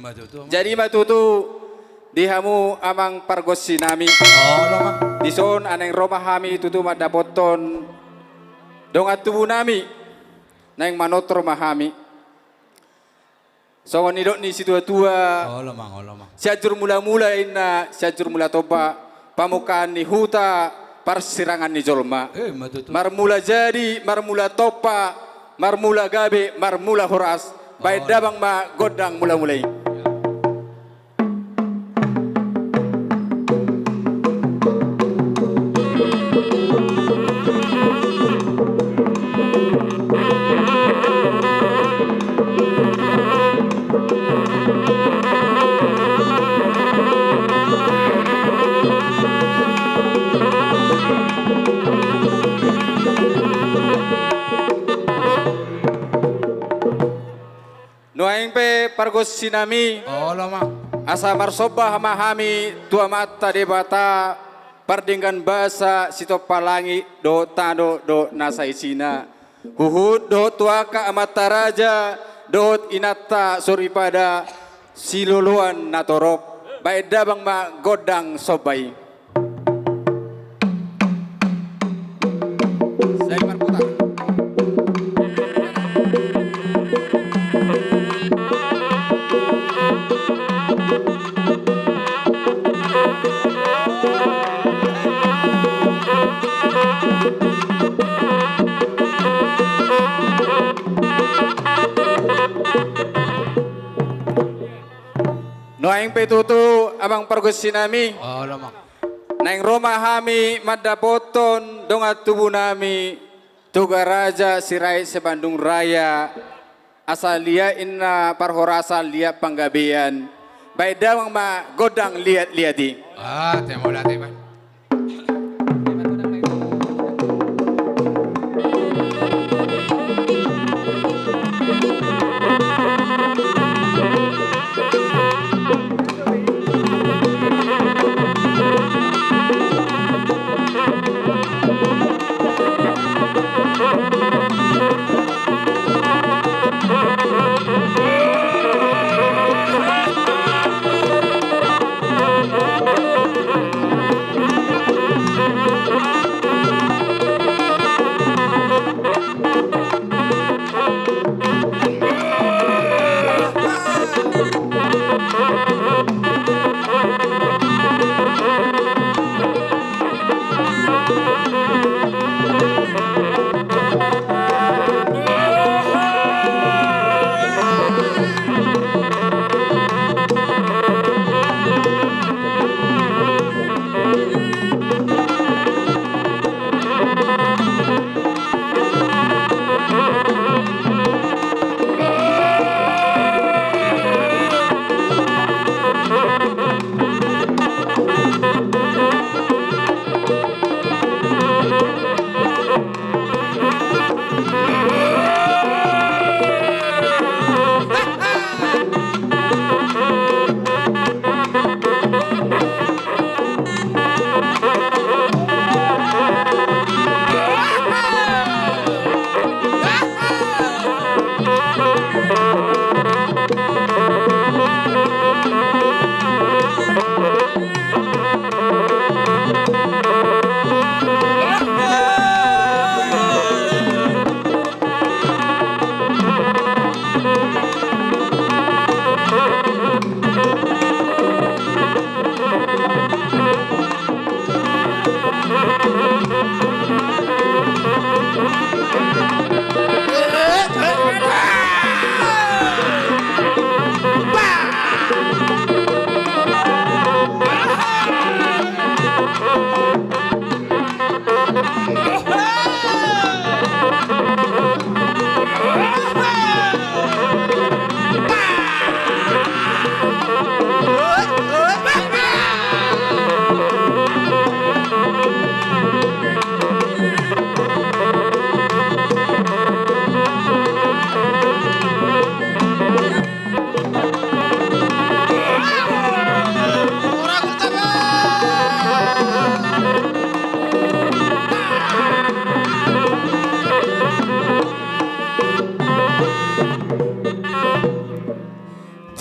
matutu. Jadi matutu dihamu amang pargos sinami. Oh, lamang. Dison aneng Roma hami tutu madapoton dong atubu nami neng manotro mahami. So ni dok ni situa-tua. Oh, lamang. Siajur mula-mula ina, siajur mula toba pamukaan ni huta persirangan ni jolma. Matutu. Marmula jadi, marmula topa, marmula gabe, marmula horas. Baik dabang ma godang mula-mulai. Noaing pe pargos sinami Oh, lamang. asa marsoba hamahami tua mata debata pardinggan basa sito palangi do tado do nasa isina huhud do tuaka amata raja do inata suripada siluluan natorop baik dabang ma godang sobai. Saya berputar. Noaing petutu abang pargos sinami Oh, lamang. naing Roma hami madapoton dongat tubuh nami tuga raja sirai sebandung raya asal lia inna parhorasa lia panggabean baik dawang ma godang liati. Ah, temo lati ba.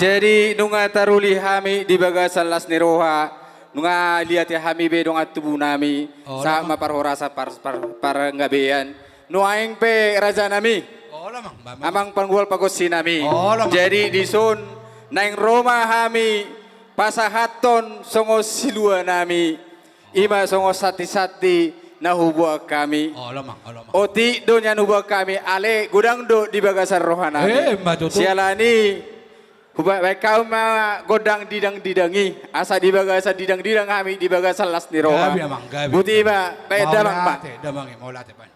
Jadi nunga taruli hami di bagasan las niroha, nunga lihat ya hami be dong tubuh nami, sama parhorasa par ngabean. Nuaing pe raja nami, Oh lamang. amang panggual pagosi nami. Oh, lamang. Jadi di sun naing Roma hami pasahaton songo silua nami, ima songo sati-sati nahubuah kami. Oh lamang. Oh lamang. Oti do nya nubuah kami ale gudang do di bagasan rohana. Matutu. Sialani baik kau ma godang didangi asa di bagasan didang kami di bagasan las ni roha. Gabi amang, gabi. Buti ba baik damang pa. Damang mau latih pan.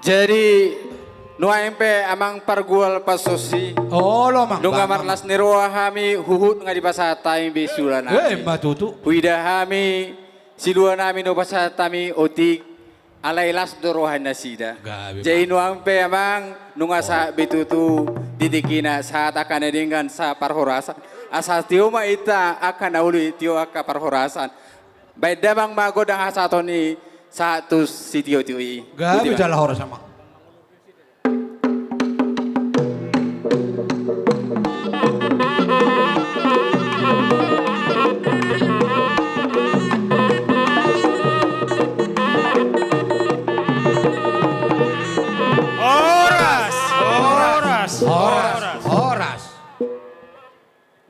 Jadi nua empe amang pargual pasosi. Oh lamang. Nunga marlas niroa hami huhut nga di pasatay bisulan nami. Matutu. Huida hami silua nami no pasatami otik alailas dorohan nasida. Gabi. Jadi nua empe amang nunga sa bitutu didikina saat akan dengan sa parhorasan. Asal tio ma ita akan nauli tio aka parhorasan. Baik damang magodang asatoni satu si tio i. Gabi jalan horas sama. Horas.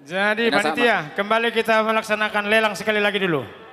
Jadi panitia, kembali kita melaksanakan lelang sekali lagi dulu.